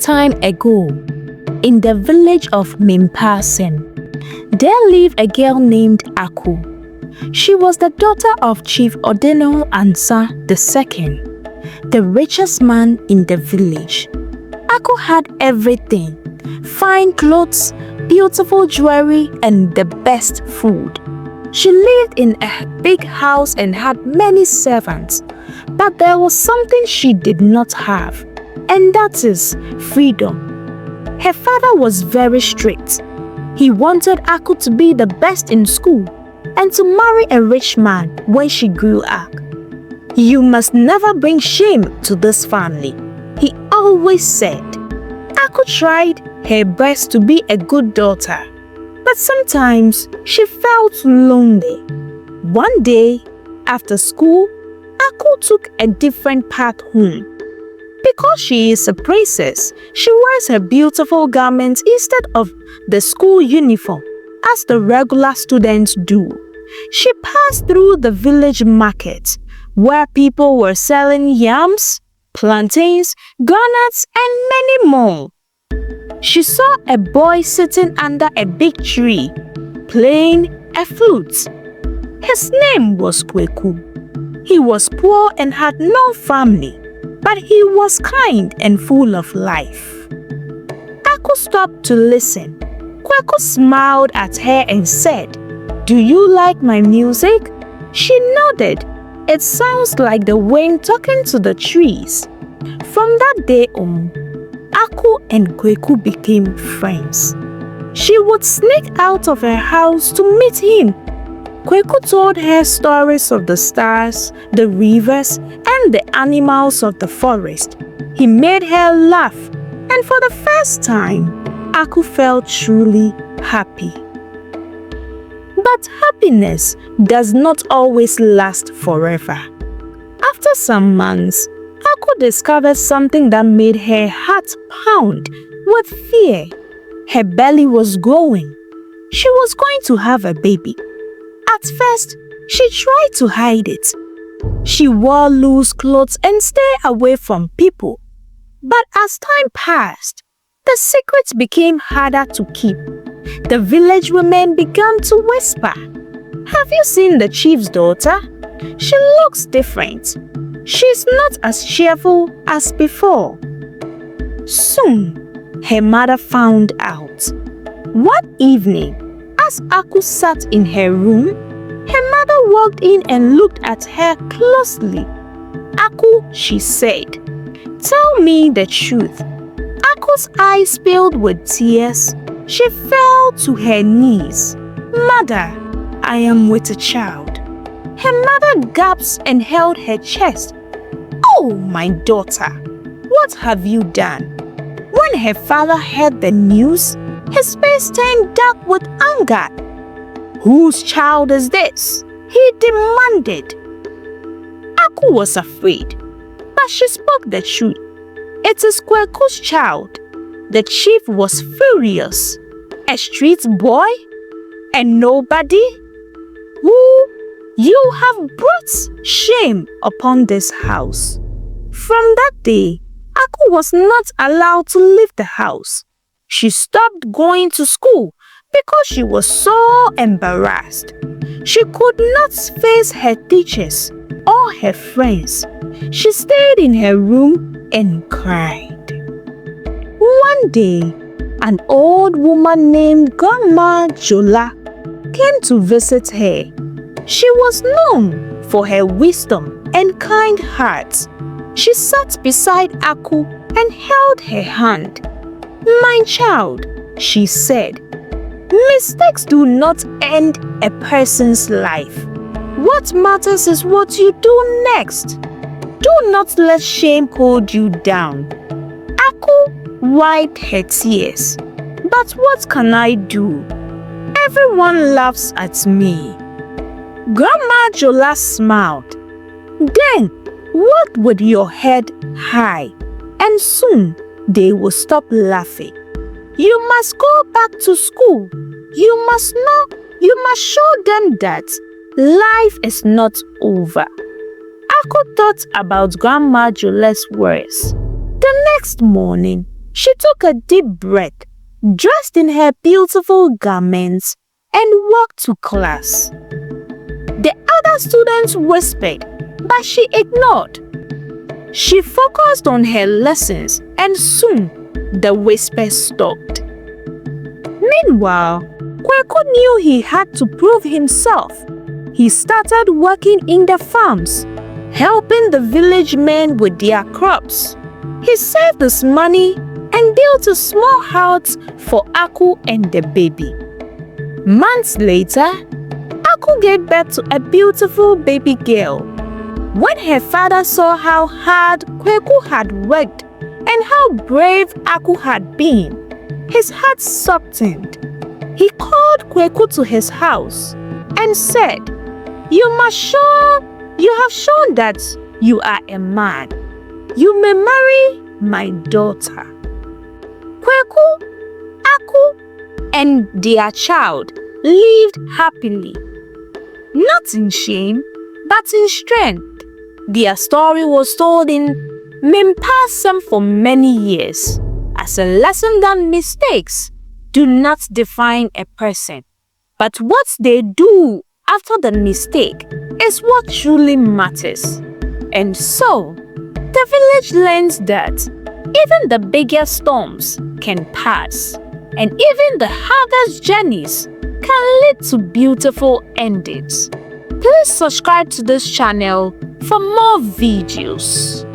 time ago, in the village of EMBARASSED, there lived a girl named Aku. She was the daughter of Chief Odeno Ansa II, the richest man in the village. Aku had everything: fine clothes, beautiful jewelry, and the best food. She lived in a big house and had many servants, but there was something she did not have, and that is freedom. Her father was very strict. He wanted Aku to be the best in school and to marry a rich man when she grew up. "You must never bring shame to this family," he always said. Aku tried her best to be a good daughter, but sometimes she felt lonely. One day, after school, Aku took a different path home. Because she is a princess, she wears her beautiful garments instead of the school uniform, as the regular students do. She passed through the village market, where people were selling yams, plantains, groundnuts, and many more. She saw a boy sitting under a big tree, playing a flute. His name was Kweku. He was poor and had no family, but he was kind and full of life. Aku stopped to listen. Kweku smiled at her and said, "Do you like my music?" She nodded. "It sounds like the wind talking to the trees." From that day on, Aku and Kweku became friends. She would sneak out of her house to meet him. Kweku told her stories of the stars, the rivers, and the animals of the forest. He made her laugh, and for the first time, Aku felt truly happy. But happiness does not always last forever. After some months, Aku discovered something that made her heart pound with fear. Her belly was growing. She was going to have a baby. At first, she tried to hide it. She wore loose clothes and stayed away from people. But as time passed, the secret became harder to keep. The village women began to whisper, "Have you seen the chief's daughter? She looks different. She's not as cheerful as before." Soon, her mother found out. One evening, as Aku sat in her room, her mother walked in and looked at her closely. "Aku," she said, "tell me the truth." Aku's eyes filled with tears. She fell to her knees. "Mother, I am with a child." Her mother gasped and held her chest. "Oh, my daughter, what have you done?" When her father heard the news, his face turned dark with anger. "Whose child is this?" he demanded. Aku was afraid, but she spoke the truth. "It is Kweku's child." The chief was furious. "A street boy? A nobody? Who? You have brought shame upon this house." From that day, Aku was not allowed to leave the house. She stopped going to school because she was so embarrassed. She could not face her teachers or her friends. She stayed in her room and cried. One day, an old woman named Grandma Jola came to visit her. She was known for her wisdom and kind heart. She sat beside Aku and held her hand. "My child," she said, "mistakes do not end a person's life. What matters is what you do next. Do not let shame hold you down." Aku wiped her tears. "But what can I do? Everyone laughs at me." Grandma Jola smiled. "Then walk with your head high, and soon they will stop laughing. You must go back to school. You must show them that life is not over." Aku thought about Grandma Jola's words. The next morning, She took a deep breath, dressed in her beautiful garments, and walked to class. The other students whispered, but she ignored. She focused on her lessons, and soon the whispers stopped. Meanwhile, Kweku knew he had to prove himself. He started working in the farms, helping the village men with their crops. He saved his money and built a small house for Aku and the baby. Months later, Aku gave birth to a beautiful baby girl. When her father saw how hard Kweku had worked and how brave Aku had been, his heart softened. He called Kweku to his house and said, You have shown that you are a man. You may marry my daughter." Kweku, Aku, and their child lived happily, not in shame, but in strength. Their story was told in Mimpassem for many years as a lesson that mistakes do not define a person, but what they do after the mistake is what truly matters. And so, the village learns that even the biggest storms can pass, and even the hardest journeys can lead to beautiful endings. Please subscribe to this channel for more videos.